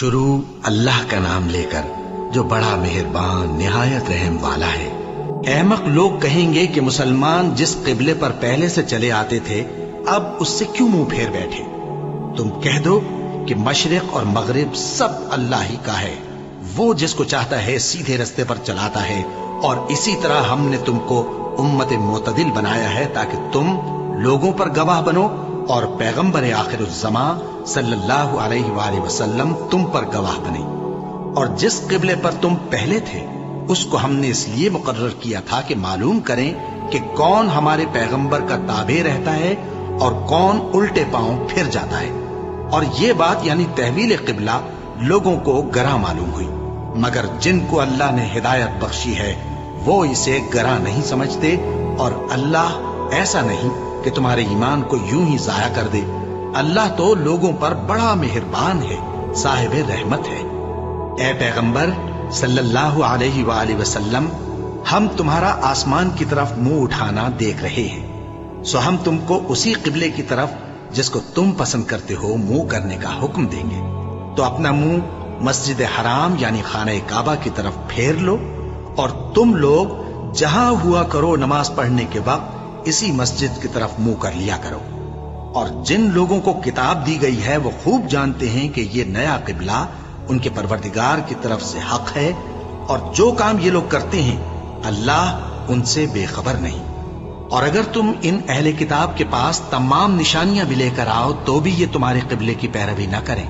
शुरू अल्लाह का नाम लेकर जो बड़ा मेहरबान निहायत रहम वाला है। अहमक लोग कहेंगे कि मुसलमान जिस किबले पर पहले से चले आते थे अब उससे क्यों मुंह फेर बैठे। तुम कह दो कि मशरिक और मगरिब सब अल्लाह ही का है, वो जिसको चाहता है सीधे रास्ते पर चलाता है। और इसी तरह हमने तुमको उम्मत मोतदिल बनाया है ताकि तुम लोगों पर गवाह बनो और पैगंबर आखिरुज़्ज़मा सल्लल्लाहु अलैहि वसल्लम तुम पर गवाह बने। और जिस किबले पर तुम पहले थे उसको हमने इसलिए मुकर्रर किया था कि मालूम करें कि कौन हमारे पैगंबर का ताबे रहता है और कौन उल्टे पांव फिर जाता है। और ये बात यानी तहवील किबला लोगों को गरा मालूम हुई, मगर जिनको अल्लाह ने हिदायत बख्शी है वो इसे गरा नहीं समझते। और अल्लाह ऐसा नहीं कि तुम्हारे ईमान को यूं ही जाया कर दे। अल्लाह तो लोगों पर बड़ा मेहरबान है, साहिब रहमत है। ए पैगंबर सल्लल्लाहु अलैहि वसल्लम, हम तुम्हारा आसमान की तरफ मुंह उठाना देख रहे हैं, सो हम तुमको उसी किबले की तरफ जिसको तुम पसंद करते हो मुंह करने का हुक्म देंगे। तो अपना मुंह मस्जिद हराम यानी खाने काबा की तरफ फेर लो और तुम लोग जहां हुआ करो नमाज पढ़ने के वक्त इसी मस्जिद की तरफ मुंह कर लिया करो। और जिन लोगों को किताब दी गई है वो खूब जानते हैं कि ये नया किबला उनके परवरदिगार की तरफ से हक है, और जो काम ये लोग करते हैं अल्लाह उनसे बेखबर नहीं। और अगर तुम इन अहले किताब के पास तमाम निशानियां भी लेकर आओ तो भी ये तुम्हारे किबले की पैरवी न करें,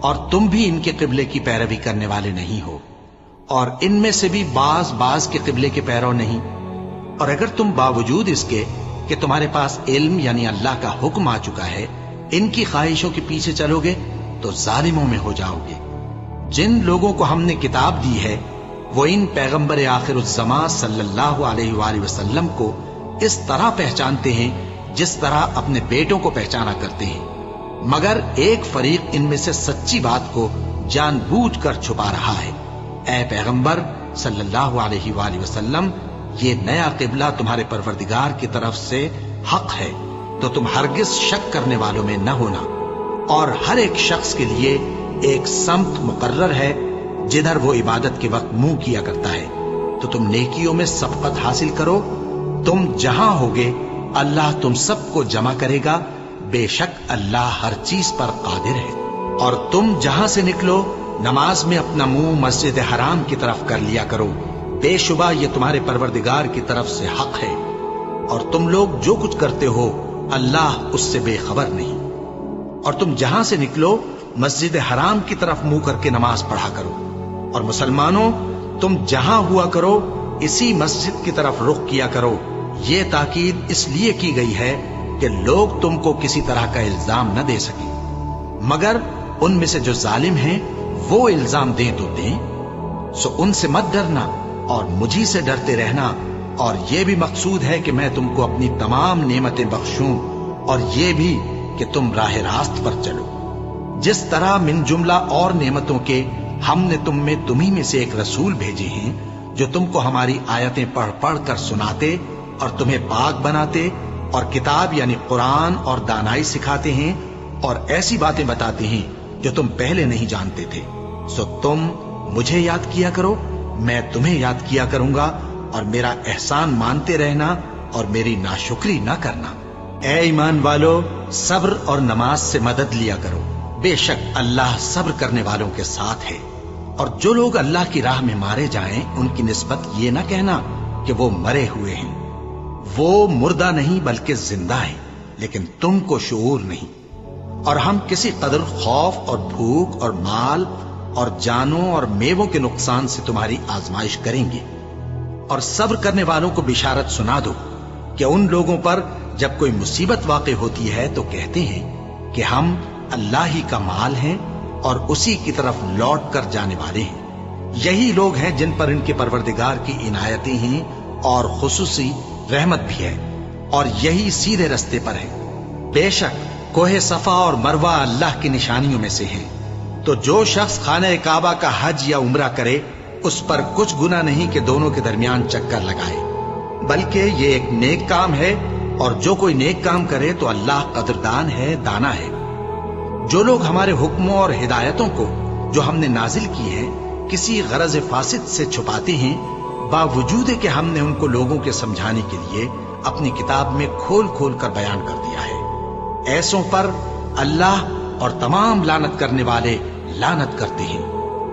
और तुम भी इनके किबले की पैरवी करने वाले नहीं हो, और इनमें से भी बाज के किबले के पैरव नहीं। और अगर तुम बावजूद इसके कि तुम्हारे पास इल्म यानी अल्लाह का हुक्म आ चुका है इनकी ख्वाहिशों के पीछे चलोगे तो जालिमों में हो जाओगे। जिन लोगों को हमने किताब दी है वो इन पैगंबर आखिरुज़्ज़मा सल्लल्लाहु अलैहि वसल्लम को इस तरह पहचानते हैं जिस तरह अपने बेटों को पहचाना करते हैं, मगर एक फरीक इनमें से सच्ची बात को जानबूझकर छुपा रहा है। ऐ पैगंबर सल्लल्लाहु अलैहि वसल्लम, ये नया किबला तुम्हारे परवरदिगार की तरफ से हक है, तो तुम हरगिज शक करने वालों में न होना। और हर एक शख्स के लिए एक सम्त मुकर्रर है जिधर वो इबादत के वक्त मुंह किया करता है। तो तुम नेकियों में सबकत हासिल करो, तुम जहां होगे अल्लाह तुम सबको जमा करेगा, बेशक अल्लाह हर चीज पर कादिर है। और तुम जहां से निकलो नमाज में अपना मुंह मस्जिद हराम की तरफ कर लिया करो, बेशुबा ये तुम्हारे परवरदिगार की तरफ से हक है, और तुम लोग जो कुछ करते हो अल्लाह उससे बेखबर नहीं। और तुम जहां से निकलो मस्जिद हराम की तरफ मुंह करके नमाज पढ़ा करो, और मुसलमानों तुम जहां हुआ करो इसी मस्जिद की तरफ रुख किया करो। ये ताकीद इसलिए की गई है कि लोग तुमको किसी तरह का इल्जाम न दे सके, मगर उनमें से जो जालिम हैं वो इल्जाम दें तो दें। सो उनसे मत डरना और मुझी से डरते रहना। और ये भी मकसूद है कि मैं तुमको अपनी तमाम नेमतें बख्शूं, और ये भी कि तुम राह रास्त पर चलो। जिस तरह मिन जुमला और नेमतों के हमने तुम्ही में से एक रसूल भेजे हैं जो तुमको हमारी आयतें पढ़ पढ़ कर सुनाते और तुम्हें पाक बनाते और किताब यानी कुरान और दानाई सिखाते हैं और ऐसी बातें बताते हैं जो तुम पहले नहीं जानते थे। सो तुम मुझे याद किया करो, मैं तुम्हें याद किया करूंगा, और मेरा एहसान मानते रहना और मेरी नाशुक्री न करना। ए ईमान वालो, सब्र और नमाज से मदद लिया करो, बेशक अल्लाह सब्र करने वालों के साथ है। और जो लोग अल्लाह की राह में मारे जाएं उनकी निस्बत ये न कहना कि वो मरे हुए हैं, वो मुर्दा नहीं बल्कि जिंदा है, लेकिन तुमको शऊर नहीं। और हम किसी कदर खौफ और भूख और माल और जानों और मेवों के नुकसान से तुम्हारी आजमाइश करेंगे। और सब्र करने वालों को बिशारत सुना दो कि उन लोगों पर जब कोई मुसीबत वाक़ई होती है तो कहते हैं कि हम अल्लाह ही का माल हैं और उसी की तरफ लौट कर जाने वाले हैं। यही लोग हैं जिन पर इनके परवरदिगार की इनायतें हैं और खुसूसी रहमत भी है, और यही सीधे रास्ते पर है। बेशक कोहे सफा और मरवा अल्लाह की निशानियों में से हैं। तो जो शख्स खाने काबा का हज या उम्रा करे उस पर कुछ गुनाह नहीं कि दोनों के दरमियान चक्कर लगाए, बल्कि ये एक नेक काम है, और जो कोई नेक काम करे तो अल्लाह कदरदान है, दाना है। जो लोग हमारे हुक्मों और हिदायतों को जो हमने नाजिल की है किसी गरज फासिद से छुपाते हैं, बावजूद कि हमने उनको लोगों के समझाने के लिए अपनी किताब में खोल खोल कर बयान कर दिया है। ऐसों पर अल्लाह और तमाम लानत करने वाले लानत करते हैं।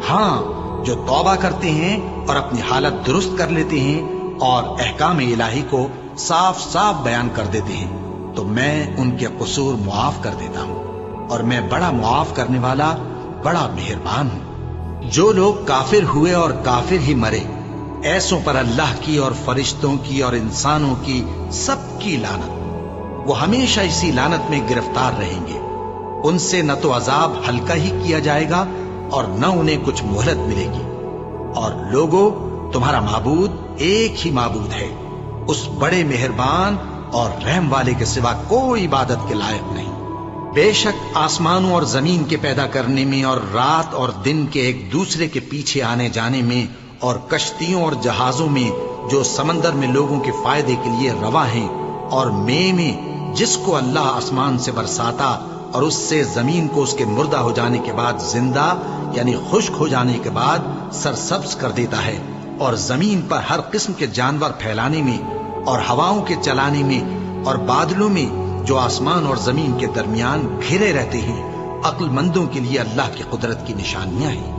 हाँ, जो तौबा करते हैं और अपनी हालत दुरुस्त कर लेते हैं और अहकाम इलाही को साफ साफ बयान कर देते हैं, तो मैं उनके कसूर मुआफ कर देता हूं और मैं बड़ा मुआफ करने वाला, बड़ा मेहरबान हूं। जो लोग काफिर हुए और काफिर ही मरे, ऐसों पर अल्लाह की और फरिश्तों की और इंसानों की सबकी लानत। वो हमेशा इसी लानत में गिरफ्तार रहेंगे। उनसे न तो अजाब हल्का ही किया जाएगा और न उन्हें कुछ मोहलत मिलेगी। और लोगों, तुम्हारा माबूद एक ही माबूद है, उस बड़े मेहरबान और रहम वाले के सिवा कोई इबादत के लायक नहीं। बेशक आसमानों और जमीन के पैदा करने में और रात और दिन के एक दूसरे के पीछे आने जाने में और कश्तियों और जहाजों में जो समंदर में लोगों के फायदे के लिए रवा हैं, और में जिसको अल्लाह आसमान से बरसाता और उससे जमीन को उसके मुर्दा हो जाने के बाद जिंदा यानी खुश्क हो जाने के बाद सरसब्ज कर देता है, और जमीन पर हर किस्म के जानवर फैलाने में और हवाओं के चलाने में और बादलों में जो आसमान और जमीन के दरमियान घिरे रहते हैं, अक्लमंदों के लिए अल्लाह की कुदरत की निशानियां हैं।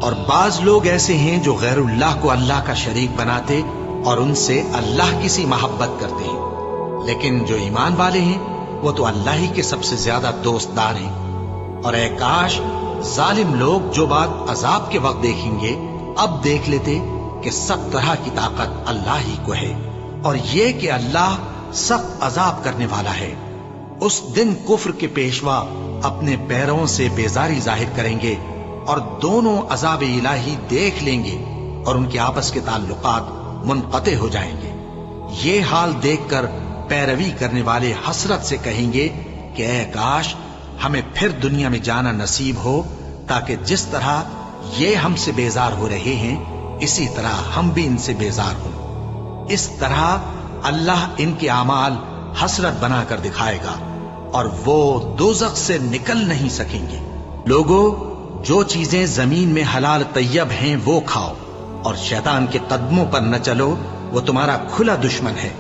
और बाज लोग ऐसे हैं जो गैरुल्लाह को अल्लाह का शरीक बनाते और उनसे अल्लाह की सी मोहब्बत करते हैं, लेकिन जो ईमान वाले हैं वो तो अल्लाह ही के सबसे ज्यादा दोस्तदार हैं। और ऐ काश जालिम लोग जो बात अजाब के वक्त देखेंगे अब देख लेते कि सब तरह की ताकत अल्लाह ही को है, और ये कि अल्लाह सख्त अजाब करने वाला है। उस दिन कुफ्र के पेशवा अपने पैरों से बेजारी जाहिर करेंगे और दोनों अजाब इलाही देख लेंगे और उनके आपस के ताल्लुकात मुनक़ते हो जाएंगे। ये हाल देखकर पैरवी करने वाले हसरत से कहेंगे कि ऐ काश हमें फिर दुनिया में जाना नसीब हो, ताकि जिस तरह ये हमसे बेजार हो रहे हैं इसी तरह हम भी इनसे बेजार हों। इस तरह अल्लाह इनके आमाल हसरत बनाकर दिखाएगा और वो दोज़ख से निकल नहीं सकेंगे। लोगों, जो चीजें जमीन में हलाल तैयब हैं वो खाओ, और शैतान के कदमों पर न चलो, वो तुम्हारा खुला दुश्मन है।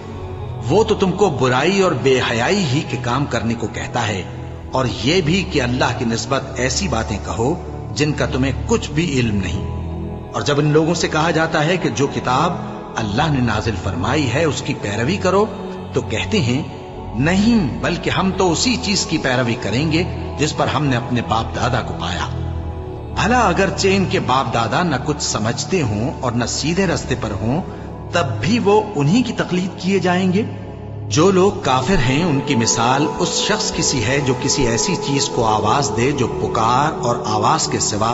वो तो तुमको बुराई और बेहयाई ही के काम करने को कहता है, और ये भी कि अल्लाह की निस्बत ऐसी बातें कहो जिनका तुम्हें कुछ भी इल्म नहीं। और जब इन लोगों से कहा जाता है कि जो किताब अल्लाह ने नाजिल फरमाई है उसकी पैरवी करो, तो कहते हैं नहीं, बल्कि हम तो उसी चीज की पैरवी करेंगे जिस पर हमने अपने बाप दादा को पाया। भला अगरचे इनके बाप दादा न कुछ समझते हों और न सीधे रास्ते पर हों, तब भी वो उन्हीं की तकलीद किए जाएंगे। जो लोग काफिर हैं उनकी मिसाल उस शख्स की सी है जो किसी ऐसी चीज को आवाज दे जो पुकार और आवाज के सिवा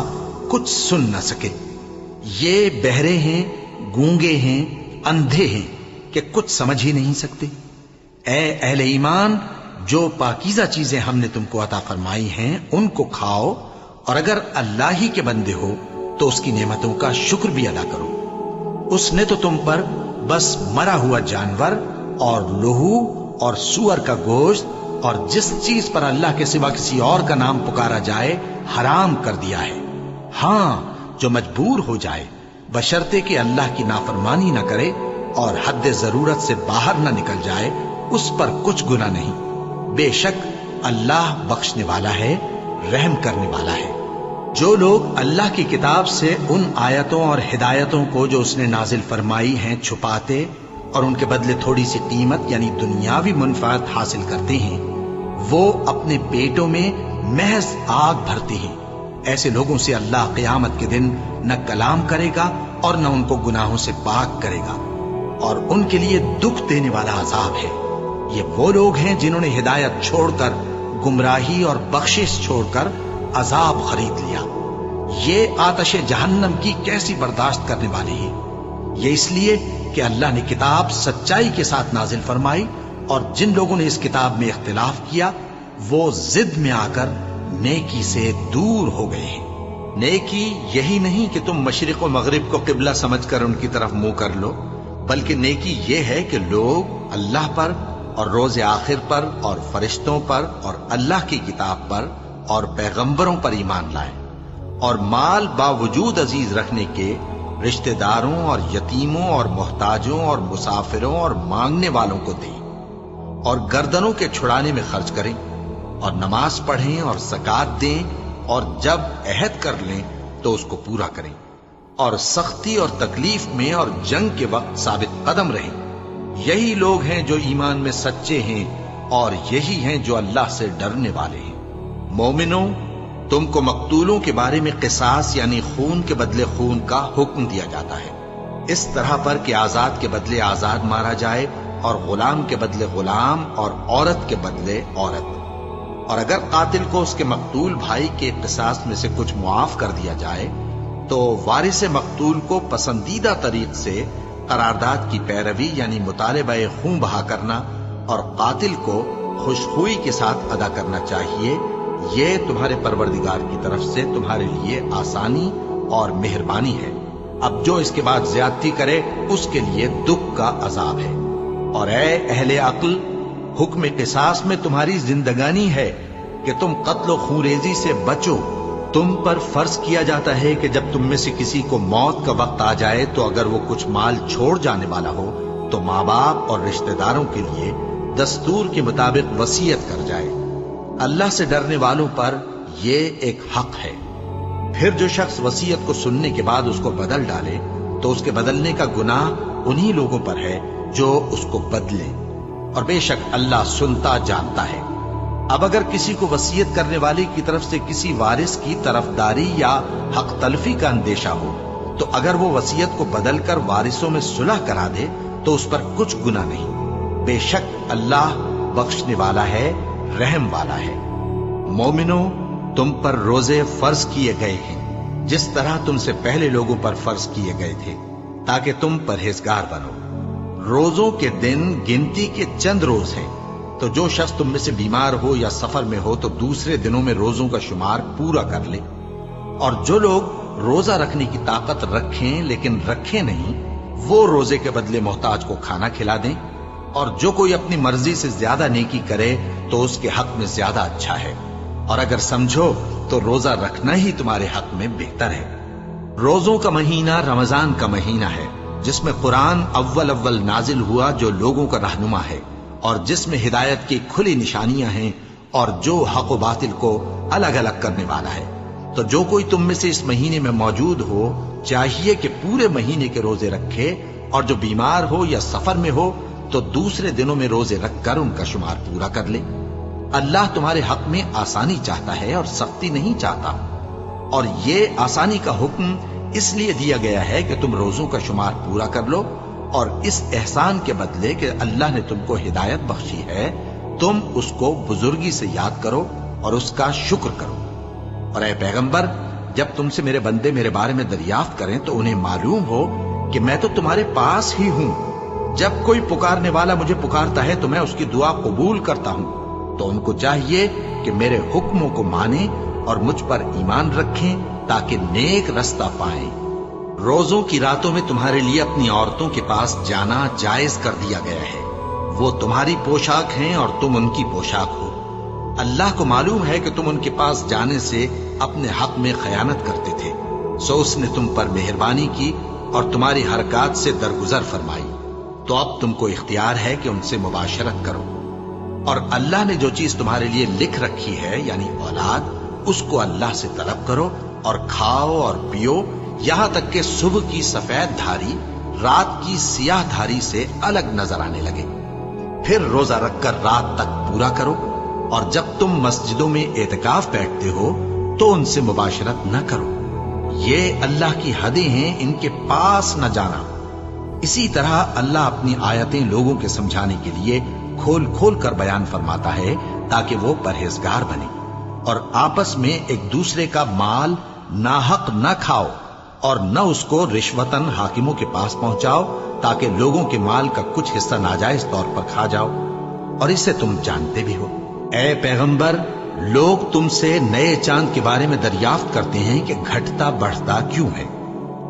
कुछ सुन न सके। ये बहरे हैं, गूंगे हैं, अंधे हैं कि कुछ समझ ही नहीं सकते। ऐ अहले ईमान, जो पाकीज़ा चीजें हमने तुमको अता फरमाई हैं उनको खाओ, और अगर अल्लाह ही के बंदे हो तो उसकी नेमतों का शुक्र भी अदा करो। उसने तो तुम पर बस मरा हुआ जानवर और लोहू और सुअर का गोश्त और जिस चीज पर अल्लाह के सिवा किसी और का नाम पुकारा जाए हराम कर दिया है। हाँ, जो मजबूर हो जाए बशर्ते कि अल्लाह की नाफरमानी न करे और हद जरूरत से बाहर न निकल जाए, उस पर कुछ गुनाह नहीं। बेशक अल्लाह बख्शने वाला है, रहम करने वाला है। जो लोग अल्लाह की किताब से उन आयतों और हिदायतों को जो उसने नाजिल फरमाई हैं छुपाते और उनके बदले थोड़ी सी कीमत यानी दुनियावी मुनफात हासिल करते हैं, वो अपने पेटों में महज आग भरते हैं। ऐसे लोगों से अल्लाह क़यामत के दिन न कलाम करेगा और न उनको गुनाहों से पाक करेगा, और उनके लिए दुख देने वाला अजाब है। ये वो लोग हैं जिन्होंने हिदायत छोड़कर, गुमराही और बख्शिश छोड़कर अजाब खरीद लिया। ये आतशे जहन्नम की कैसी बर्दाश्त करने वाले हैं। ये इसलिए कि अल्लाह ने किताब सच्चाई के साथ नाजिल फरमाई, और जिन लोगों ने इस किताब में इख्तिलाफ किया वो जिद में आकर नेकी से दूर हो गए हैं। नेकी यही नहीं कि तुम मशरिक और मगरिब को किबला समझकर उनकी तरफ मुंह कर लो, बल्कि नेकी ये है कि लोग अल्लाह पर और रोज़े आखिर पर और फरिश्तों पर और अल्लाह की किताब पर और पैगंबरों पर ईमान लाएं اور مال باوجود عزیز رکھنے کے رشتہ داروں اور یتیموں اور محتاجوں اور مسافروں اور مانگنے والوں کو دیں، اور گردنوں کے چھڑانے میں خرچ کریں، اور نماز پڑھیں اور زکات دیں، اور جب عہد کر لیں تو اس کو پورا کریں، اور سختی اور تکلیف میں اور جنگ کے وقت ثابت قدم رہیں۔ یہی لوگ ہیں جو ایمان میں سچے ہیں، اور یہی ہیں جو اللہ سے ڈرنے والے ہیں۔ مومنوں، تم کو مقتولوں کے بارے میں قصاص یعنی خون کے بدلے خون کا حکم دیا جاتا ہے، اس طرح پر کہ آزاد کے بدلے آزاد مارا جائے، اور غلام کے بدلے غلام، اور عورت کے بدلے عورت۔ اور اگر قاتل کو اس کے مقتول بھائی کے قصاص میں سے کچھ معاف کر دیا جائے تو وارث مقتول کو پسندیدہ طریق سے قرارداد کی پیروی یعنی مطالبہ خون بہا کرنا اور قاتل کو خوشخوئی کے ساتھ ادا کرنا چاہیے۔ یہ تمہارے پروردگار کی طرف سے تمہارے لیے آسانی اور مہربانی ہے۔ اب جو اس کے بعد زیادتی کرے اس کے لیے دکھ کا عذاب ہے۔ اور اے اہل عقل، حکم قصاص میں تمہاری زندگانی ہے کہ تم قتل و خونریزی سے بچو۔ تم پر فرض کیا جاتا ہے کہ جب تم میں سے کسی کو موت کا وقت آ جائے تو اگر وہ کچھ مال چھوڑ جانے والا ہو تو ماں باپ اور رشتہ داروں کے لیے دستور کے مطابق وصیت کر جائے۔ اللہ سے ڈرنے والوں پر یہ ایک حق ہے۔ پھر جو شخص وصیت کو سننے کے بعد اس کو بدل ڈالے تو اس کے بدلنے کا گناہ انہی لوگوں پر ہے جو اس کو بدلیں، اور بے شک اللہ سنتا جانتا ہے۔ اب اگر کسی کو وصیت کرنے والے کی طرف سے کسی وارث کی طرفداری یا حق تلفی کا اندیشہ ہو تو اگر وہ وصیت کو بدل کر وارثوں میں صلح کرا دے تو اس پر کچھ گناہ نہیں، بے شک اللہ بخشنے والا ہے، رحم والا ہے۔ مومنوں، تم پر روزے فرض کیے گئے ہیں جس طرح تم سے پہلے لوگوں پر فرض کیے گئے تھے تاکہ تم پرہیزگار بنو۔ روزوں کے دن گنتی کے چند روز ہیں، تو جو شخص تم میں سے بیمار ہو یا سفر میں ہو تو دوسرے دنوں میں روزوں کا شمار پورا کر لے۔ اور جو لوگ روزہ رکھنے کی طاقت رکھیں لیکن رکھیں نہیں، وہ روزے کے بدلے محتاج کو کھانا کھلا دیں۔ اور جو کوئی اپنی مرضی سے زیادہ نیکی کرے تو اس کے حق میں زیادہ اچھا ہے، اور اگر سمجھو تو روزہ رکھنا ہی تمہارے حق میں بہتر ہے۔ روزوں کا مہینہ رمضان کا مہینہ ہے جس میں قرآن اول نازل ہوا، جو لوگوں کا رہنما ہے اور جس میں ہدایت کی کھلی نشانیاں ہیں اور جو حق و باطل کو الگ الگ کرنے والا ہے۔ تو جو کوئی تم میں سے اس مہینے میں موجود ہو چاہیے کہ پورے مہینے کے روزے رکھے، اور جو بیمار ہو یا سفر میں ہو تو دوسرے دنوں میں روزے رکھ کر ان کا شمار پورا کر لے۔ اللہ تمہارے حق میں آسانی چاہتا ہے اور سختی نہیں چاہتا، اور یہ آسانی کا حکم اس لیے دیا گیا ہے کہ تم روزوں کا شمار پورا کر لو، اور اس احسان کے بدلے کہ اللہ نے تم کو ہدایت بخشی ہے تم اس کو بزرگی سے یاد کرو اور اس کا شکر کرو۔ اور اے پیغمبر، جب تم سے میرے بندے میرے بارے میں دریافت کریں تو انہیں معلوم ہو کہ میں تو تمہارے پاس ہی ہوں۔ جب کوئی پکارنے والا مجھے پکارتا ہے تو میں اس کی دعا قبول کرتا ہوں۔ تو ان کو چاہیے کہ میرے حکموں کو مانیں اور مجھ پر ایمان رکھیں تاکہ نیک رستہ پائیں۔ روزوں کی راتوں میں تمہارے لیے اپنی عورتوں کے پاس جانا جائز کر دیا گیا ہے، وہ تمہاری پوشاک ہیں اور تم ان کی پوشاک ہو۔ اللہ کو معلوم ہے کہ تم ان کے پاس جانے سے اپنے حق میں خیانت کرتے تھے، سو اس نے تم پر مہربانی کی اور تمہاری حرکات سے درگزر فرمائی، تو اب تم کو اختیار ہے کہ ان سے مباشرت کرو۔ اور اللہ نے جو چیز تمہارے لیے لکھ رکھی ہے یعنی اولاد، اس کو اللہ سے طلب کرو اور کھاؤ اور پیو، یہاں تک کہ صبح کی سفید دھاری رات کی سیاہ دھاری سے الگ نظر آنے لگے۔ پھر روزہ رکھ کر رات تک پورا کرو، اور جب تم مسجدوں میں اعتکاف بیٹھتے ہو تو ان سے مباشرت نہ کرو، یہ اللہ کی حدیں ہیں، ان کے پاس نہ جانا۔ اسی طرح اللہ اپنی آیتیں لوگوں کے سمجھانے کے لیے کھول کھول کر بیان فرماتا ہے تاکہ وہ پرہیزگار بنے، اور آپس میں ایک دوسرے کا مال ناحق نہ کھاؤ، اور نہ اس کو رشوتاً حاکموں کے پاس پہنچاؤ تاکہ لوگوں کے مال کا کچھ حصہ ناجائز طور پر کھا جاؤ، اور اسے تم جانتے بھی ہو۔ اے پیغمبر، لوگ تم سے نئے چاند کے بارے میں دریافت کرتے ہیں کہ گھٹتا بڑھتا کیوں ہے۔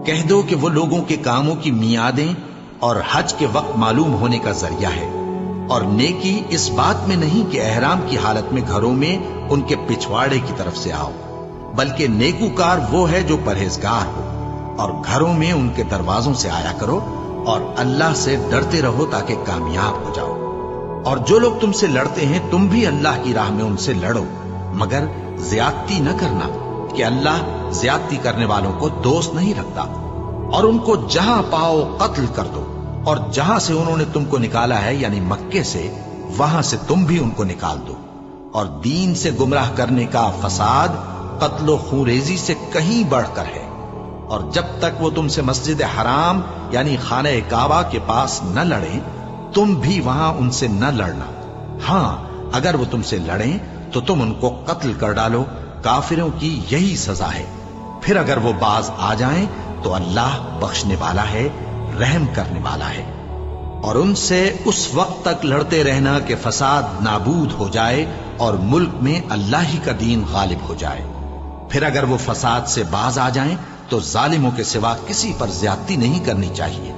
کہہ دو کہ وہ لوگوں کے کاموں کی میعادیں اور حج کے وقت معلوم ہونے کا ذریعہ ہے، اور نیکی اس بات میں نہیں کہ احرام کی حالت میں گھروں میں ان کے پچھواڑے کی طرف سے آؤ، बल्कि नेकूकार वो है जो परहेजगार हो। और घरों में उनके दरवाजों से आया करो और अल्लाह से डरते रहो ताकि कामयाब हो जाओ। और जो लोग तुमसे लड़ते हैं तुम भी अल्लाह की राह में उनसे लड़ो, मगर ज्यादती न करना कि अल्लाह ज्यादती करने वालों को दोस्त नहीं रखता। और उनको जहां पाओ कत्ल कर दो, और जहां से उन्होंने तुमको निकाला है यानी मक्के से, वहां से तुम भी उनको निकाल दो। और दीन से गुमराह करने का फसाद कत्लो खूरेजी से कहीं बढ़कर है। और जब तक वो तुमसे मस्जिद हराम यानी खाने काबा के पास न लड़े, तुम भी वहां उनसे न लड़ना। हां, अगर वो तुमसे लड़ें तो तुम उनको कत्ल कर डालो। काफिरों की यही सजा है। फिर अगर वो बाज आ जाएं तो अल्लाह बख्शने वाला है, रहम करने वाला है। और उनसे उस वक्त तक लड़ते रहना कि फसाद नाबूद हो जाए और मुल्क में अल्लाह ही का दीन गालिब हो जाए। फिर अगर वो फसाद से बाज आ जाएं तो जालिमों के सिवा किसी पर ज्यादती नहीं करनी चाहिए।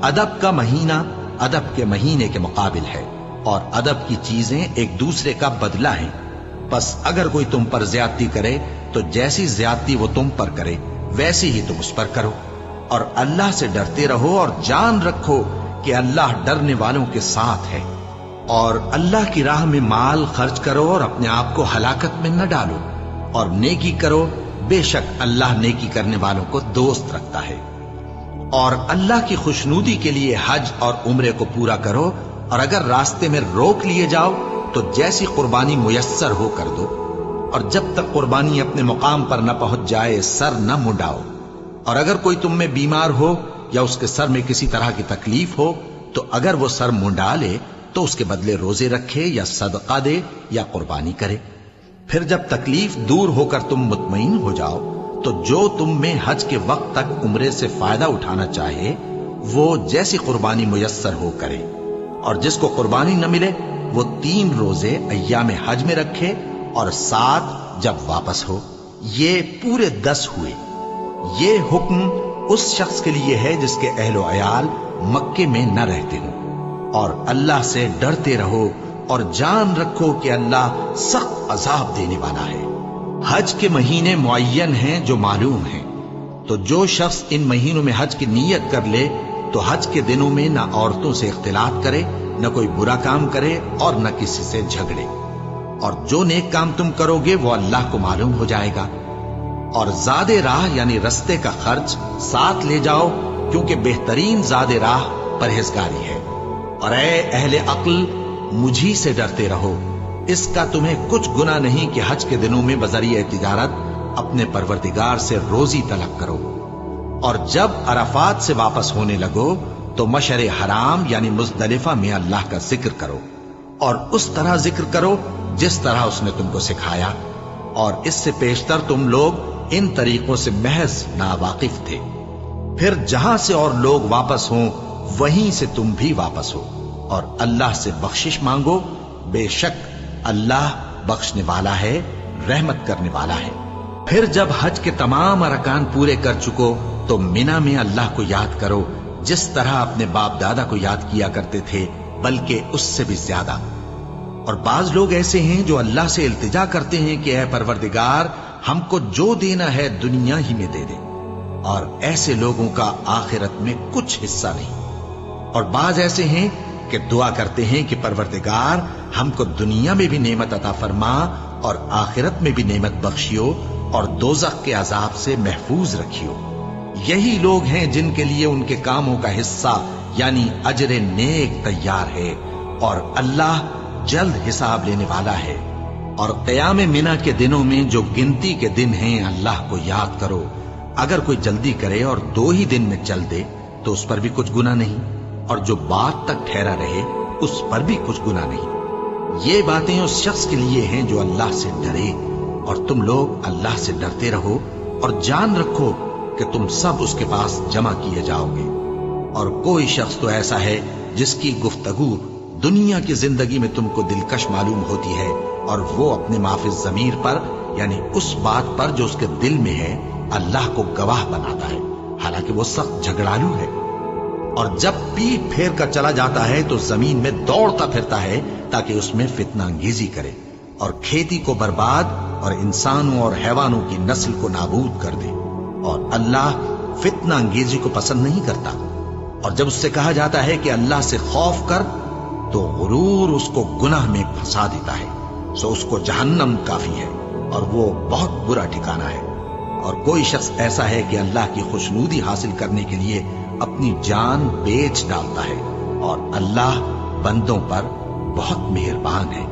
अदब का महीना अदब के महीने के मुकाबिल है, और अदब की चीजें एक दूसरे का बदला है। बस अगर कोई तुम पर ज्यादती करे तो जैसी ज्यादती वो तुम पर करे वैसी ही तुम उस पर करो। और अल्लाह से डरते रहो और जान रखो कि अल्लाह डरने वालों के साथ है। और अल्लाह की राह में माल खर्च करो और अपने आप को हलाकत में न डालो, और नेकी करो, बेशक अल्लाह नेकी करने वालों को दोस्त रखता है। और अल्लाह की खुशनूदी के लिए हज और उम्रे को पूरा करो, और अगर रास्ते में रोक लिए जाओ तो जैसी कुर्बानी मुयस्सर हो कर दो। और जब तक कुर्बानी अपने मुकाम पर न पहुंच जाए सर न मुंडाओ। और अगर कोई तुम में बीमार हो या उसके सर में किसी तरह की तकलीफ हो तो अगर वो सर मुंडा ले तो उसके बदले रोजे रखे या सदका दे या कुर्बानी करे। फिर जब तकलीफ दूर होकर तुम मुतमईन हो जाओ तो जो तुम में हज के वक्त तक उम्रे से फायदा उठाना चाहे वो जैसी कुर्बानी मुयस्सर हो करे। और जिसको कुर्बानी न मिले वो 3 रोजे अय्याम हज में रखे और 7 जब वापस हो। ये पूरे 10 हुए। ये हुक्म उस शख्स के लिए है जिसके अहलो अयाल मक्के में न रहते हों। और अल्लाह से डरते रहो और जान रखो कि अल्लाह सख्त अजाब देने वाला है। हज के महीने मुअय्यन हैं जो मालूम हैं। तो जो शख्स इन महीनों में हज की नीयत कर ले तो हज के दिनों में न औरतों से इख्तिलात करे, न कोई बुरा काम करे और न किसी से झगड़े। और जो नेक काम तुम करोगे वो अल्लाह को मालूम हो जाएगा। और ज़ादे राह यानी रस्ते का खर्च साथ ले जाओ, क्योंकि बेहतरीन ज़ादे राह परहेजगारी है। और ऐ अहले अक्ल, मुझी से डरते रहो। इसका तुम्हें कुछ गुनाह नहीं कि हज के दिनों में बजरिए तिजारत अपने परवरदिगार से रोजी तलब करो। और जब अराफात से वापस होने लगो तो मशर हराम यानी मुज़दलिफा में अल्लाह का जिक्र करो, और उस तरह जिक्र करो जिस तरह उसने तुमको सिखाया। और इससे पेशतर तुम लोग इन तरीकों से महज नावाकिफ थे। फिर जहां से और लोग वापस हों वहीं से तुम भी वापस हो, और अल्लाह से बख्शिश मांगो। बेशक अल्लाह बख्शने वाला है, रहमत करने वाला है। फिर जब हज के तमाम अरकान पूरे कर चुको तो मिना में अल्लाह को याद करो जिस तरह अपने बाप दादा को याद किया करते थे, बल्कि उससे भी ज्यादा। और बाज लोग ऐसे हैं जो अल्लाह से इल्तिजा करते हैं कि ऐ परवरदिगार, हमको जो देना है दुनिया ही में दे दे। और ऐसे लोगों का आखिरत में कुछ हिस्सा नहीं। और बाज ऐसे हैं कि दुआ करते हैं कि परवरदिगार हमको दुनिया में भी नेमत अता फरमा और आखिरत में भी नेमत बख्शियो और दोज़ख के अजाब से महफूज रखियो। यही लोग हैं जिनके लिए उनके कामों का हिस्सा यानी अजरे नेक तैयार है, और अल्लाह जल्द हिसाब लेने वाला है। और क़याम मिना के दिनों में जो गिनती के दिन हैं अल्लाह को याद करो। अगर कोई जल्दी करे और 2 ही दिन में चल दे तो उस पर भी कुछ गुनाह नहीं, और जो बात तक ठहरा रहे उस पर भी कुछ गुनाह नहीं। ये बातें उस शख्स के लिए हैं जो अल्लाह से डरे। और तुम लोग अल्लाह से डरते रहो और जान रखो कि तुम सब उसके पास जमा किए जाओगे। और कोई शख्स तो ऐसा है जिसकी गुफ्तगू दुनिया की जिंदगी में तुमको दिलकश मालूम होती है, और वो अपने माफिज ज़मीर पर यानी उस बात पर जो उसके दिल में है अल्लाह को गवाह बनाता है, हालांकि वो सख्त झगड़ालू है। और जब पीठ फेर कर चला जाता है तो जमीन में दौड़ता फिरता है ताकि उसमें फितना अंगेजी करे और खेती को बर्बाद اور انسانوں اور حیوانوں کی نسل کو نابود کر دے۔ اور اللہ فتنہ انگیزی کو پسند نہیں کرتا، اور جب اس سے کہا جاتا ہے کہ اللہ سے خوف کر تو غرور اس کو گناہ میں پھنسا دیتا ہے، سو اس کو جہنم کافی ہے اور وہ بہت برا ٹھکانہ ہے۔ اور کوئی شخص ایسا ہے کہ اللہ کی خوشنودی حاصل کرنے کے لیے اپنی جان بیچ ڈالتا ہے، اور اللہ بندوں پر بہت مہربان ہے۔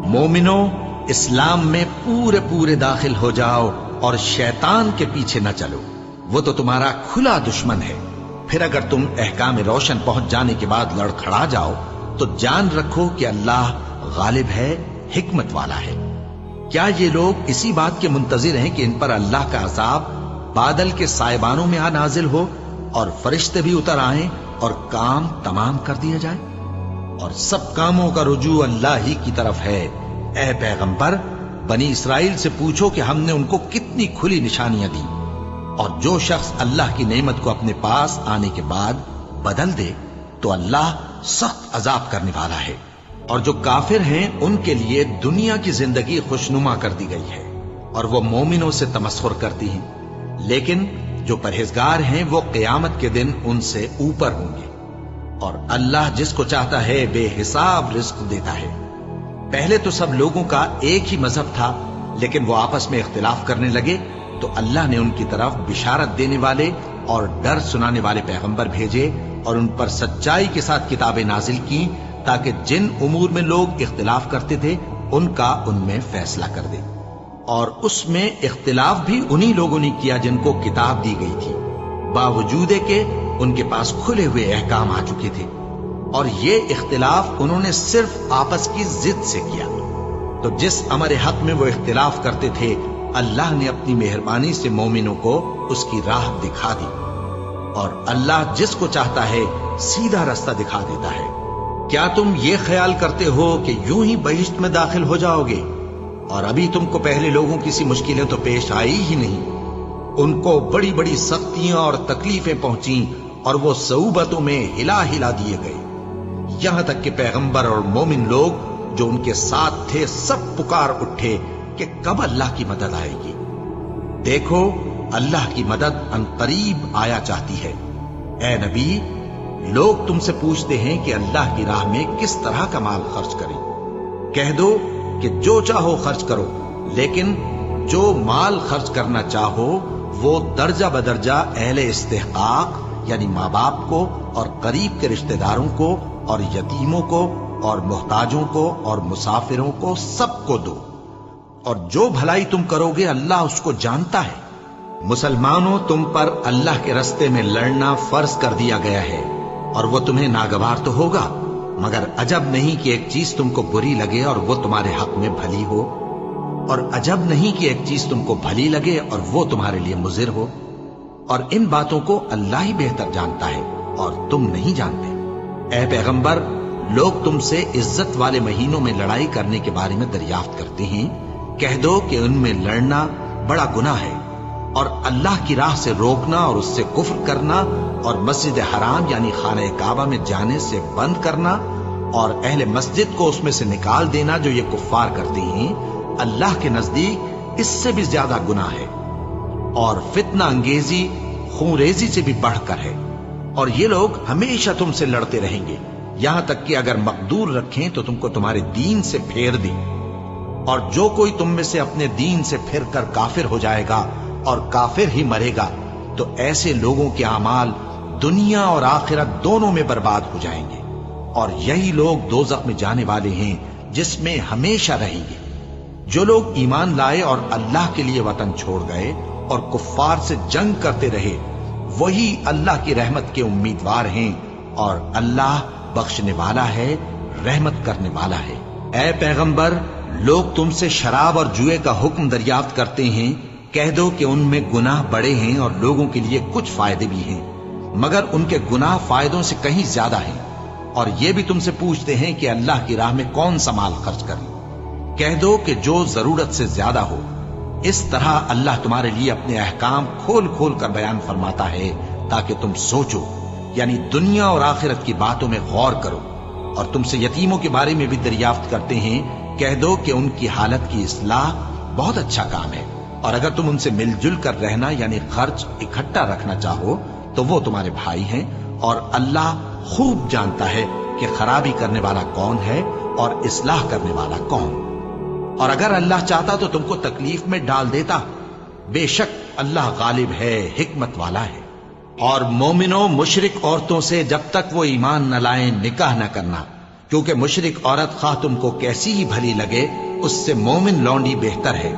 مومنو، اسلام میں پورے داخل ہو جاؤ اور شیطان کے پیچھے نہ چلو، وہ تو تمہارا کھلا دشمن ہے۔ پھر اگر تم احکام روشن پہنچ جانے کے بعد لڑکھڑا جاؤ تو جان رکھو کہ اللہ غالب ہے، حکمت والا ہے۔ کیا یہ لوگ اسی بات کے منتظر ہیں کہ ان پر اللہ کا عذاب بادل کے سائبانوں میں نازل ہو اور فرشتے بھی اتر آئیں اور کام تمام کر دیا جائے؟ اور سب کاموں کا رجوع اللہ ہی کی طرف ہے۔ اے پیغمبر، بنی اسرائیل سے پوچھو کہ ہم نے ان کو کتنی کھلی نشانیاں دی، اور جو شخص اللہ کی نعمت کو اپنے پاس آنے کے بعد بدل دے تو اللہ سخت عذاب کرنے والا ہے۔ اور جو کافر ہیں ان کے لیے دنیا کی زندگی خوشنما کر دی گئی ہے، اور وہ مومنوں سے تمسخر کرتی ہیں، لیکن جو پرہیزگار ہیں وہ قیامت کے دن ان سے اوپر ہوں گے۔ اور اللہ جس کو چاہتا ہے بے حساب رزق دیتا ہے۔ پہلے تو سب لوگوں کا ایک ہی مذہب تھا، لیکن وہ آپس میں اختلاف کرنے لگے تو اللہ نے ان کی طرف بشارت دینے والے اور ڈر سنانے والے پیغمبر بھیجے، اور ان پر سچائی کے ساتھ کتابیں نازل کی، تاکہ جن امور میں لوگ اختلاف کرتے تھے ان کا ان میں فیصلہ کر دے۔ اور اس میں اختلاف بھی انہی لوگوں نے کیا جن کو کتاب دی گئی تھی، باوجود کہ ان کے پاس کھلے ہوئے احکام آ چکے تھے، اور یہ اختلاف انہوں نے صرف آپس کی ضد سے کیا۔ تو جس امر حق میں وہ اختلاف کرتے تھے اللہ نے اپنی مہربانی سے مومنوں کو اس کی راہ دکھا دی، اور اللہ جس کو چاہتا ہے سیدھا رستہ دکھا دیتا ہے۔ کیا تم یہ خیال کرتے ہو کہ یوں ہی بہشت میں داخل ہو جاؤ گے، اور ابھی تم کو پہلے لوگوں کی سی مشکلیں تو پیش آئی ہی نہیں؟ ان کو بڑی بڑی سختیاں اور تکلیفیں پہنچیں، اور وہ صعوبتوں میں ہلا دیے گئے، یہاں تک کہ پیغمبر اور مومن لوگ جو ان کے ساتھ تھے سب پکار اٹھے کہ کب اللہ کی مدد آئے گی۔ دیکھو، اللہ کی مدد عنقریب آیا چاہتی ہے۔ اے نبی، لوگ تم سے پوچھتے ہیں کہ اللہ کی راہ میں کس طرح کا مال خرچ کریں۔ کہہ دو کہ جو چاہو خرچ کرو، لیکن جو مال خرچ کرنا چاہو وہ درجہ بدرجہ اہل استحقاق یعنی ماں باپ کو اور قریب کے رشتہ داروں کو اور یتیموں کو اور محتاجوں کو اور مسافروں کو سب کو دو، اور جو بھلائی تم کرو گے اللہ اس کو جانتا ہے۔ مسلمانوں، تم پر اللہ کے رستے میں لڑنا فرض کر دیا گیا ہے، اور وہ تمہیں ناگوار تو ہوگا، مگر عجب نہیں کہ ایک چیز تم کو بری لگے اور وہ تمہارے حق میں بھلی ہو، اور عجب نہیں کہ ایک چیز تم کو بھلی لگے اور وہ تمہارے لیے مضر ہو۔ اور ان باتوں کو اللہ ہی بہتر جانتا ہے اور تم نہیں جانتے۔ اے پیغمبر، لوگ تم سے عزت والے مہینوں میں لڑائی کرنے کے بارے میں دریافت کرتے ہیں، کہہ دو کہ ان میں لڑنا بڑا گناہ ہے، اور اللہ کی راہ سے روکنا اور اس سے کفر کرنا اور مسجد حرام یعنی خانہ کعبہ میں جانے سے بند کرنا اور اہل مسجد کو اس میں سے نکال دینا جو یہ کفار کرتے ہیں، اللہ کے نزدیک اس سے بھی زیادہ گناہ ہے، اور فتنہ انگیزی خونریزی سے بھی بڑھ کر ہے۔ اور یہ لوگ ہمیشہ تم سے لڑتے رہیں گے، یہاں تک کہ اگر مقدور رکھیں تو تم کو تمہارے دین سے پھیر دیں، اور جو کوئی تم میں سے اپنے دین سے پھر کر کافر ہو جائے گا اور کافر ہی مرے گا تو ایسے لوگوں کے اعمال دنیا اور آخرت دونوں میں برباد ہو جائیں گے، اور یہی لوگ دوزخ میں جانے والے ہیں جس میں ہمیشہ رہیں گے۔ جو لوگ ایمان لائے اور اللہ کے لیے وطن چھوڑ گئے اور کفار سے جنگ کرتے رہے وہی اللہ کی رحمت کے امیدوار ہیں، اور اللہ بخشنے والا ہے، رحمت کرنے والا ہے۔ اے پیغمبر، لوگ تم سے شراب اور جوئے کا حکم دریافت کرتے ہیں، کہہ دو کہ ان میں گناہ بڑے ہیں اور لوگوں کے لیے کچھ فائدے بھی ہیں، مگر ان کے گناہ فائدوں سے کہیں زیادہ ہیں۔ اور یہ بھی تم سے پوچھتے ہیں کہ اللہ کی راہ میں کون سا مال خرچ کریں، کہہ دو کہ جو ضرورت سے زیادہ ہو۔ اس طرح اللہ تمہارے لیے اپنے احکام کھول کھول کر بیان فرماتا ہے تاکہ تم سوچو، یعنی دنیا اور آخرت کی باتوں میں غور کرو۔ اور تم سے یتیموں کے بارے میں بھی دریافت کرتے ہیں، کہہ دو کہ ان کی حالت کی اصلاح बहुत अच्छा काम है, और अगर तुम उनसे मिलजुल कर रहना यानी खर्च इकट्ठा रखना चाहो तो वो तुम्हारे भाई हैं, और अल्लाह खूब जानता है कि खराबी करने वाला कौन है और इस्लाह करने वाला कौन। और अगर अल्लाह चाहता तो तुमको तकलीफ में डाल देता, बेशक अल्लाह गालिब है, हिकमत वाला है। और मोमिनो, मुशरिक औरतों से जब तक वो ईमान न लाएं निकाह न करना, क्योंकि मुशरिक औरत खा तुमको कैसी ही भली लगे उससे मोमिन लौंडी बेहतर है।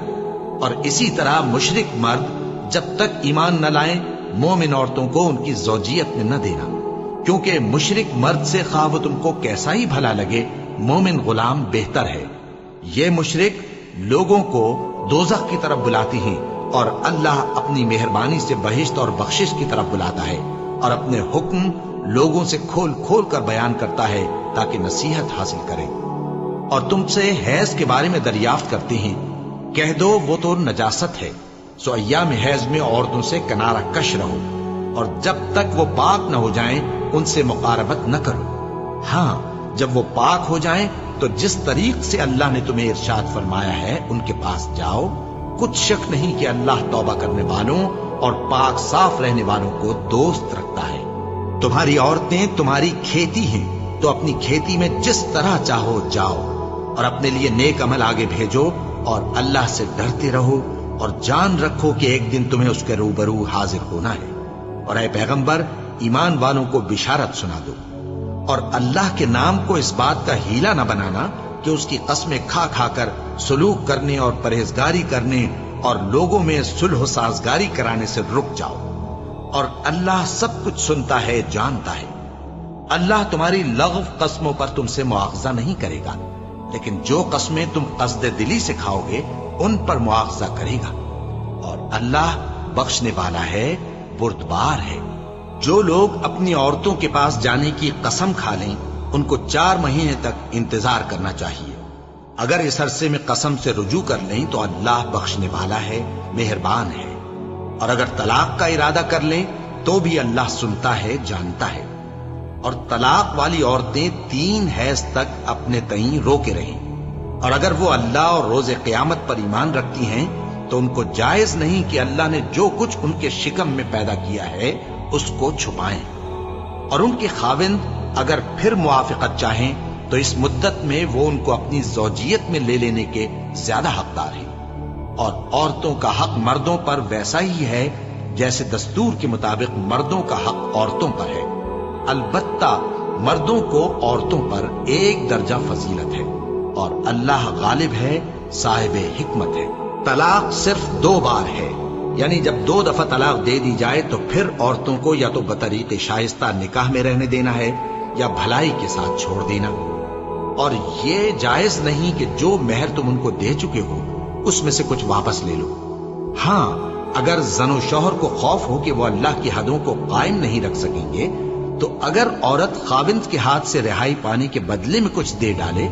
और इसी तरह मुशरिक मर्द जब तक ईमान न लाएं मोमिन औरतों को उनकी ज़ौजियत में न देना, क्योंकि मुशरिक मर्द से खा वो तुमको कैसा ही भला लगे मोमिन गुलाम बेहतर है। ये मुशरिक लोगों को दोज़ख की तरफ बुलाती हैं, और अल्लाह अपनी मेहरबानी से बहिश्त और बख्शिश की तरफ बुलाता है, और अपने हुक्म लोगों से खोल खोल कर बयान करता है ताकि नसीहत हासिल करें। और तुमसे हैज के बारे में दरियाफ्त करती हैं, कह दो वो तो नजासत है, सो अय्याम हैज में औरतों से किनारा कश रहो, और जब तक वो पाक न हो जाएं उनसे मुकारबत न करो। हाँ, जब वो पाक हो जाएं तो जिस तरीक से अल्लाह ने तुम्हें इरशाद फरमाया है उनके पास जाओ। कुछ शक नहीं कि अल्लाह तौबा करने वालों और पाक साफ रहने वालों को दोस्त रखता है। तुम्हारी औरतें तुम्हारी खेती हैं, तो अपनी खेती में जिस तरह चाहो जाओ, और अपने लिए नेक अमल आगे भेजो, और अल्लाह से डरते रहो, और जान रखो कि एक दिन तुम्हें उसके रूबरू हाजिर होना है। और ऐ पैगंबर, ईमान वालों को बिशारत सुना दो, और अल्लाह के नाम को इस बात का हीला न बनाना कि उसकी कसमें खा खा कर सुलूक करने और परहेजगारी करने और लोगों में सुलह साजगारी कराने से रुक जाओ। और अल्लाह सब कुछ सुनता है, जानता है। अल्लाह तुम्हारी लग़व कस्मों पर तुमसे मुआवजा नहीं करेगा, लेकिन जो कस्में तुम कसदे दिली से खाओगे उन पर मुआवजा करेगा। और अल्लाह बख्शने वाला है, बुर्दबार है। जो लोग अपनी औरतों के पास जाने की कसम खा लें उनको 4 महीने तक इंतजार करना चाहिए। अगर इस अरसे में कसम से रुजू कर लें तो अल्लाह बख्शने वाला है, मेहरबान है। और अगर तलाक का इरादा कर लें तो भी अल्लाह सुनता है, जानता है। और तलाक वाली औरतें 3 हैज तक अपने तईं रोके रहें। और अगर वो अल्लाह और रोजे क़यामत पर ईमान रखती हैं तो उनको जायज नहीं कि अल्लाह ने जो कुछ उनके शिकम में पैदा किया है उसको छुपाएं। और उनके खाविंद अगर फिर मुआफ़िक़त चाहें तो इस मुद्दत में वो उनको अपनी ज़ौजियत में ले लेने के ज्यादा हकदार हैं। और औरतों का हक मर्दों पर वैसा ही है जैसे दस्तूर के मुताबिक मर्दों का हक औरतों पर है। अलबत्ता मर्दों को औरतों पर 1 दर्जा फजीलत है, और अल्लाह गालिब है, साहिब हिकमत है। तलाक सिर्फ 2 बार है, यानी जब 2 दफा तलाक दे दी जाए तो फिर औरतों को या तो बतरीक़े शाइस्ता निकाह में रहने देना है या भलाई के साथ छोड़ देना। और ये जायज नहीं कि जो मेहर तुम उनको दे चुके हो उसमें से कुछ वापस ले लो। हाँ, अगर ज़नो शौहर को खौफ हो कि वो अल्लाह की हदों को कायम नहीं रख सकेंगे तो अगर औरत खाविंद के हाथ से रिहाई पाने के बदले में कुछ दे डाले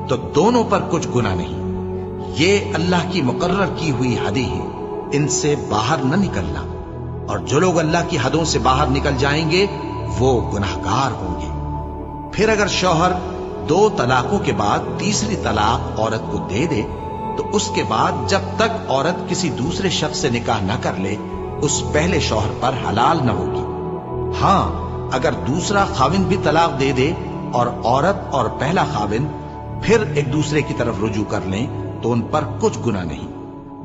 तो दोनों पर कुछ गुनाह नहीं। ये अल्लाह की मुकर्रर की हुई हदें हैं, इनसे बाहर न निकलना। और जो लोग अल्लाह की हदों से बाहर निकल जाएंगे वो गुनाहगार होंगे। फिर अगर शौहर 2 तलाकों के बाद तीसरी तलाक औरत को दे दे तो उसके बाद जब तक औरत किसी दूसरे शख्स से निकाह न कर ले उस पहले शौहर पर हलाल न होगी। हाँ, अगर दूसरा खाविंद भी तलाक दे दे और औरत और पहला खाविंद फिर एक दूसरे की तरफ रुजू कर लें तो उन पर कुछ गुनाह नहीं,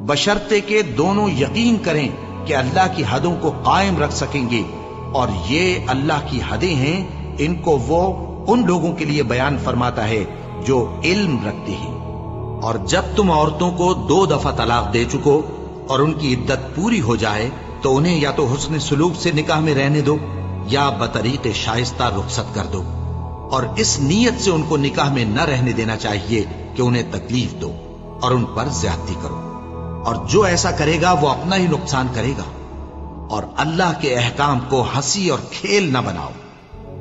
बशर्ते के दोनों यकीन करें कि अल्लाह की हदों को कायम रख सकेंगे। और ये अल्लाह की हदें हैं, इनको वो उन लोगों के लिए बयान फरमाता है जो इल्म रखते हैं। और जब तुम औरतों को 2 दफा तलाक दे चुको और उनकी इद्दत पूरी हो जाए तो उन्हें या तो हुस्न सुलूक से निकाह में रहने दो या बतरीक़े शाइस्ता रुखसत कर दो। और इस नीयत से उनको निकाह में न रहने देना चाहिए कि उन्हें तकलीफ दो और उन पर ज्यादती करो। और जो ऐसा करेगा वो अपना ही नुकसान करेगा। और अल्लाह के अहकाम को हंसी और खेल न बनाओ।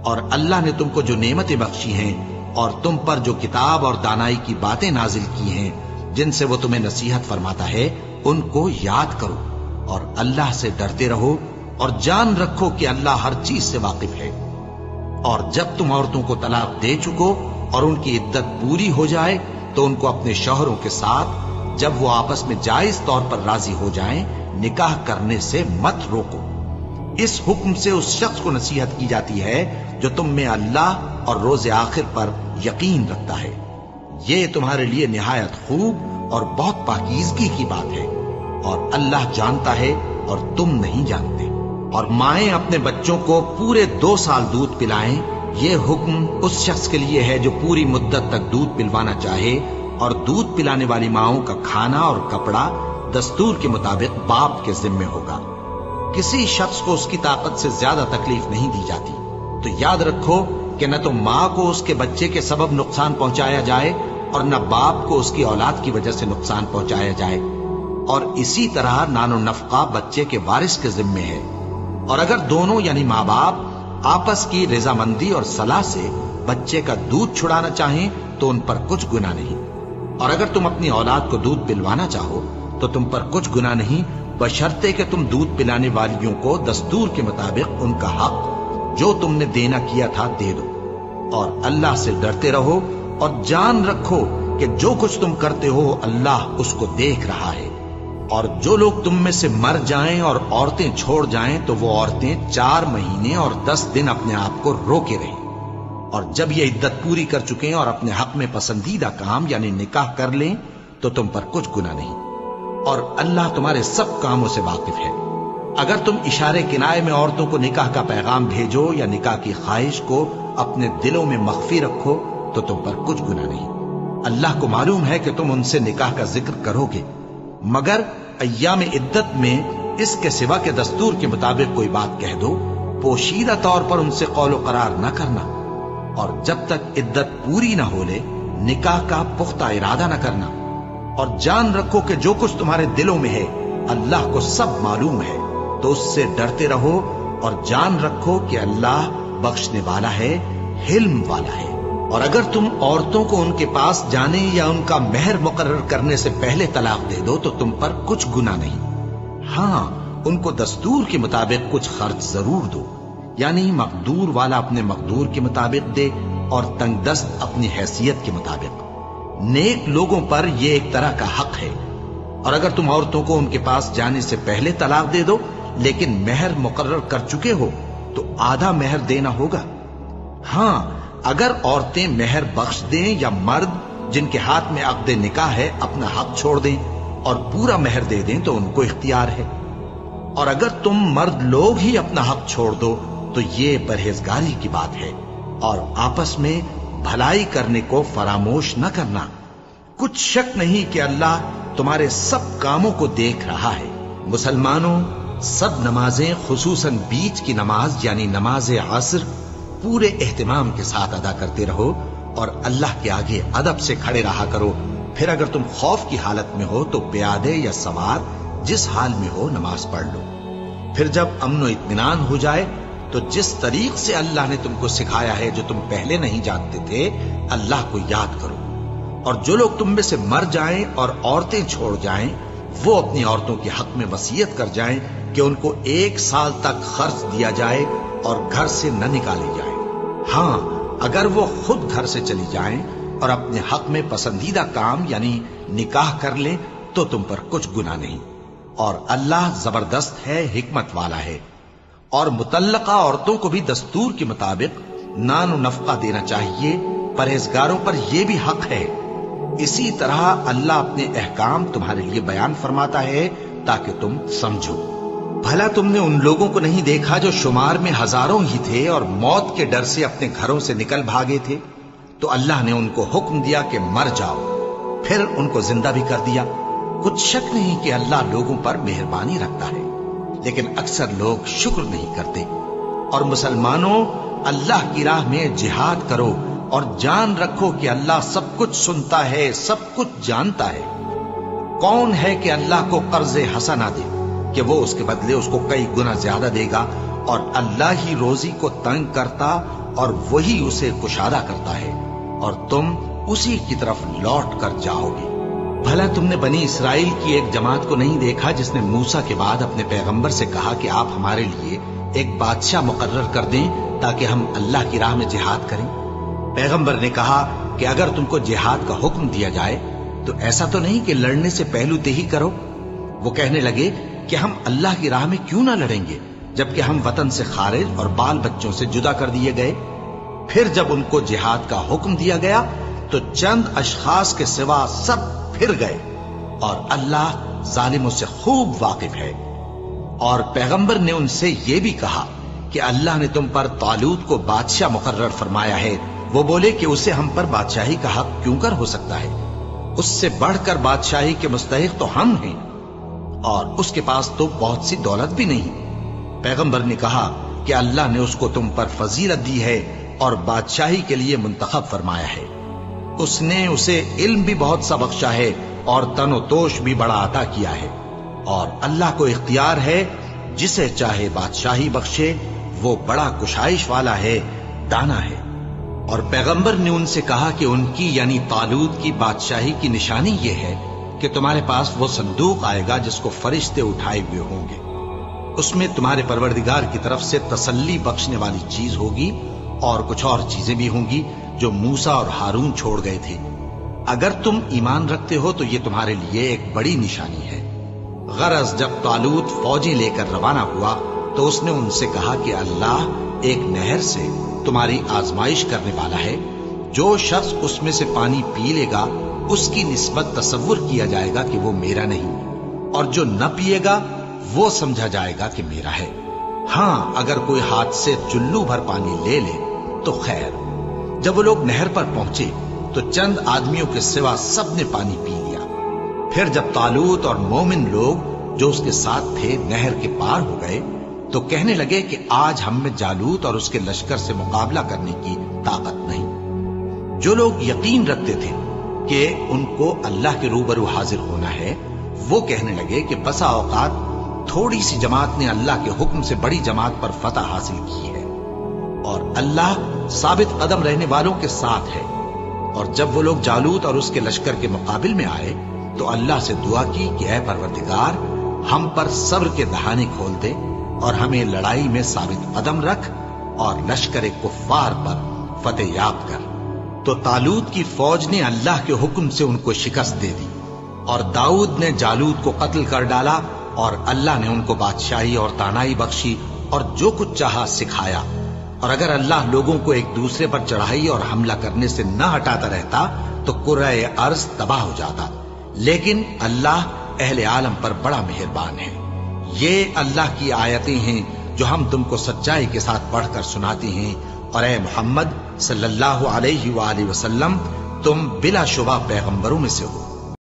और अल्लाह ने तुमको जो नेमतें बख्शी हैं और तुम पर जो किताब और दानाई की बातें नाजिल की हैं जिनसे वो तुम्हें नसीहत फरमाता है उनको याद करो और अल्लाह से डरते रहो और जान रखो कि अल्लाह हर चीज से वाकिफ है। और जब तुम औरतों को तलाक दे चुको और उनकी इद्दत पूरी हो जाए तो उनको अपने शौहरों के साथ جب وہ آپس میں جائز طور پر راضی ہو جائیں نکاح کرنے سے مت روکو۔ اس حکم سے اس شخص کو نصیحت کی جاتی ہے جو تم میں اللہ اور روز آخر پر یقین رکھتا ہے، یہ تمہارے لیے نہایت خوب اور بہت پاکیزگی کی بات ہے، اور اللہ جانتا ہے اور تم نہیں جانتے۔ اور مائیں اپنے بچوں کو پورے 2 سال دودھ پلائیں، یہ حکم اس شخص کے لیے ہے جو پوری مدت تک دودھ پلوانا چاہے، اور دودھ پلانے والی ماؤں کا کھانا اور کپڑا دستور کے مطابق باپ کے ذمے ہوگا۔ کسی شخص کو اس کی طاقت سے زیادہ تکلیف نہیں دی جاتی، تو یاد رکھو کہ نہ تو ماں کو اس کے بچے کے سبب نقصان پہنچایا جائے اور نہ باپ کو اس کی اولاد کی وجہ سے نقصان پہنچایا جائے، اور اسی طرح نان و نفقہ بچے کے وارث کے ذمے ہے۔ اور اگر دونوں یعنی ماں باپ آپس کی رضامندی اور صلاح سے بچے کا دودھ چھڑانا چاہیں تو ان پر کچھ گناہ نہیں، اور اگر تم اپنی اولاد کو دودھ پلوانا چاہو تو تم پر کچھ گناہ نہیں، بشرطے کہ تم دودھ پلانے والیوں کو دستور کے مطابق ان کا حق جو تم نے دینا کیا تھا دے دو، اور اللہ سے ڈرتے رہو اور جان رکھو کہ جو کچھ تم کرتے ہو اللہ اس کو دیکھ رہا ہے۔ اور جو لوگ تم میں سے مر جائیں اور عورتیں چھوڑ جائیں تو وہ عورتیں 4 مہینے اور 10 دن اپنے آپ کو روکے رہیں، اور جب یہ عدت پوری کر چکیں اور اپنے حق میں پسندیدہ کام یعنی نکاح کر لیں تو تم پر کچھ گناہ نہیں، اور اللہ تمہارے سب کاموں سے واقف ہے۔ اگر تم اشارے کنائے میں عورتوں کو نکاح کا پیغام بھیجو یا نکاح کی خواہش کو اپنے دلوں میں مخفی رکھو تو تم پر کچھ گناہ نہیں۔ اللہ کو معلوم ہے کہ تم ان سے نکاح کا ذکر کرو گے، مگر ایام عدت میں اس کے سوا کے دستور کے مطابق کوئی بات کہہ دو، پوشیدہ طور پر ان سے قول و قرار نہ کرنا، اور جب تک عدت پوری نہ ہو لے نکاح کا پختہ ارادہ نہ کرنا، اور جان رکھو کہ جو کچھ تمہارے دلوں میں ہے اللہ کو سب معلوم ہے، تو اس سے ڈرتے رہو اور جان رکھو کہ اللہ بخشنے والا ہے، حلم والا ہے۔ اور اگر تم عورتوں کو ان کے پاس جانے یا ان کا مہر مقرر کرنے سے پہلے طلاق دے دو تو تم پر کچھ گناہ نہیں، ہاں ان کو دستور کے مطابق کچھ خرچ ضرور دو، یعنی مقدور والا اپنے مقدور کے مطابق دے اور تنگ دست اپنی حیثیت کے مطابق۔ نیک لوگوں پر یہ ایک طرح کا حق ہے۔ اور اگر تم عورتوں کو ان کے پاس جانے سے پہلے طلاق دے دو لیکن مہر مقرر کر چکے ہو تو آدھا مہر دینا ہوگا۔ ہاں اگر عورتیں مہر بخش دیں یا مرد جن کے ہاتھ میں عقد نکاح ہے اپنا حق چھوڑ دیں اور پورا مہر دے دیں تو ان کو اختیار ہے۔ اور اگر تم مرد لوگ ہی اپنا حق چھوڑ دو تو یہ پرہیزگاری کی بات ہے، اور آپس میں بھلائی کرنے کو فراموش نہ کرنا۔ کچھ شک نہیں کہ اللہ تمہارے سب کاموں کو دیکھ رہا ہے۔ مسلمانوں، سب نمازیں خصوصاً بیچ کی نماز یعنی نماز عصر پورے اہتمام کے ساتھ ادا کرتے رہو اور اللہ کے آگے ادب سے کھڑے رہا کرو۔ پھر اگر تم خوف کی حالت میں ہو تو پیادے یا سوار جس حال میں ہو نماز پڑھ لو۔ پھر جب امن و اطمینان ہو جائے تو جس طریق سے اللہ نے تم کو سکھایا ہے جو تم پہلے نہیں جانتے تھے اللہ کو یاد کرو۔ اور جو لوگ تم میں سے مر جائیں اور عورتیں چھوڑ جائیں وہ اپنی عورتوں کے حق میں وصیت کر جائیں کہ ان کو 1 سال تک خرچ دیا جائے اور گھر سے نہ نکالی جائے۔ ہاں اگر وہ خود گھر سے چلی جائیں اور اپنے حق میں پسندیدہ کام یعنی نکاح کر لیں تو تم پر کچھ گناہ نہیں، اور اللہ زبردست ہے، حکمت والا ہے۔ اور مطلقہ عورتوں کو بھی دستور کے مطابق نان و نفقہ دینا چاہیے، پرہیزگاروں پر یہ بھی حق ہے۔ اسی طرح اللہ اپنے احکام تمہارے لیے بیان فرماتا ہے تاکہ تم سمجھو۔ بھلا تم نے ان لوگوں کو نہیں دیکھا جو شمار میں ہزاروں ہی تھے اور موت کے ڈر سے اپنے گھروں سے نکل بھاگے تھے؟ تو اللہ نے ان کو حکم دیا کہ مر جاؤ، پھر ان کو زندہ بھی کر دیا۔ کچھ شک نہیں کہ اللہ لوگوں پر مہربانی رکھتا ہے، لیکن اکثر لوگ شکر نہیں کرتے۔ اور مسلمانوں، اللہ کی راہ میں جہاد کرو اور جان رکھو کہ اللہ سب کچھ سنتا ہے، سب کچھ جانتا ہے۔ کون ہے کہ اللہ کو قرض حسنہ دے کہ وہ اس کے بدلے اس کو کئی گنا زیادہ دے گا؟ اور اللہ ہی روزی کو تنگ کرتا اور وہی اسے کشادہ کرتا ہے، اور تم اسی کی طرف لوٹ کر جاؤ گے۔ بھلا تم نے بنی اسرائیل کی ایک جماعت کو نہیں دیکھا جس نے موسیٰ کے بعد اپنے پیغمبر سے کہا کہ آپ ہمارے لیے ایک بادشاہ مقرر کر دیں تاکہ ہم اللہ کی راہ میں جہاد کریں؟ پیغمبر نے کہا کہ اگر تم کو جہاد کا حکم دیا جائے تو ایسا تو نہیں کہ لڑنے سے پہلو تہی کرو؟ وہ کہنے لگے کہ ہم اللہ کی راہ میں کیوں نہ لڑیں گے جبکہ ہم وطن سے خارج اور بال بچوں سے جدا کر دیے گئے۔ پھر جب ان کو جہاد کا حکم دیا گیا تو چند اشخاص کے سوا سب پھر گئے، اور اللہ ظالموں سے خوب واقف ہے۔ اور پیغمبر نے ان سے یہ بھی کہا کہ اللہ نے تم پر طالوت کو بادشاہ مقرر فرمایا ہے۔ وہ بولے کہ اسے ہم پر بادشاہی کا حق کیوں کر ہو سکتا ہے؟ اس سے بڑھ کر بادشاہی کے مستحق تو ہم ہیں، اور اس کے پاس تو بہت سی دولت بھی نہیں۔ پیغمبر نے کہا کہ اللہ نے اس کو تم پر فضیلت دی ہے اور بادشاہی کے لیے منتخب فرمایا ہے۔ اس نے اسے علم بھی بہت سا بخشا ہے اور تن و توش بھی بڑا عطا کیا ہے، اور اللہ کو اختیار ہے جسے چاہے بادشاہی بخشے، وہ بڑا کشائش والا ہے، دانا ہے۔ اور پیغمبر نے ان سے کہا کہ ان کی یعنی طالوت کی بادشاہی کی نشانی یہ ہے کہ تمہارے پاس وہ صندوق آئے گا جس کو فرشتے اٹھائے ہوئے ہوں گے۔ اس میں تمہارے پروردگار کی طرف سے تسلی بخشنے والی چیز ہوگی، اور کچھ اور چیزیں بھی ہوں گی جو موسیٰ اور ہارون چھوڑ گئے تھے۔ اگر تم ایمان رکھتے ہو تو یہ تمہارے لیے ایک بڑی نشانی ہے۔ غرض جب طالوت فوجیں لے کر روانہ ہوا تو اس نے ان سے کہا کہ اللہ ایک نہر سے تمہاری آزمائش کرنے والا ہے، جو شخص اس میں سے پانی پی لے گا اس کی نسبت تصور کیا جائے گا کہ وہ میرا نہیں، اور جو نہ پیے گا وہ سمجھا جائے گا کہ میرا ہے۔ ہاں اگر کوئی ہاتھ سے چلو بھر پانی لے لے تو خیر۔ جب وہ لوگ نہر پر پہنچے تو چند آدمیوں کے سوا سب نے پانی پی لیا۔ پھر جب طالوت اور مومن لوگ جو اس کے ساتھ تھے نہر کے پار ہو گئے تو کہنے لگے کہ آج ہم میں جالوت اور اس کے لشکر سے مقابلہ کرنے کی طاقت نہیں۔ جو لوگ یقین رکھتے تھے کہ ان کو اللہ کے روبرو حاضر ہونا ہے، وہ کہنے لگے کہ بسا اوقات تھوڑی سی جماعت نے اللہ کے حکم سے بڑی جماعت پر فتح حاصل کی ہے، اور اللہ ثابت قدم رہنے والوں کے ساتھ ہے۔ اور جب وہ لوگ جالوت اور اس کے لشکر کے مقابل میں آئے تو اللہ سے دعا کی کہ اے پروردگار، ہم پر صبر کے دہانے کھول دے اور ہمیں لڑائی میں ثابت قدم رکھ اور لشکر کفار پر فتح یاب کر۔ تو طالوت کی فوج نے اللہ کے حکم سے ان کو شکست دے دی، اور داؤد نے جالوت کو قتل کر ڈالا، اور اللہ نے ان کو بادشاہی اور دانائی بخشی اور جو کچھ چاہا سکھایا۔ اور اگر اللہ لوگوں کو ایک دوسرے پر چڑھائی اور حملہ کرنے سے نہ ہٹاتا رہتا تو کرۂ ارض تباہ ہو جاتا، لیکن اللہ اہل عالم پر بڑا مہربان ہے۔ یہ اللہ کی آیتیں ہیں جو ہم تم کو سچائی کے ساتھ پڑھ کر سناتے ہیں، اور اے محمد صلی اللہ علیہ وآلہ وسلم، تم بلا شبہ پیغمبروں میں سے ہو۔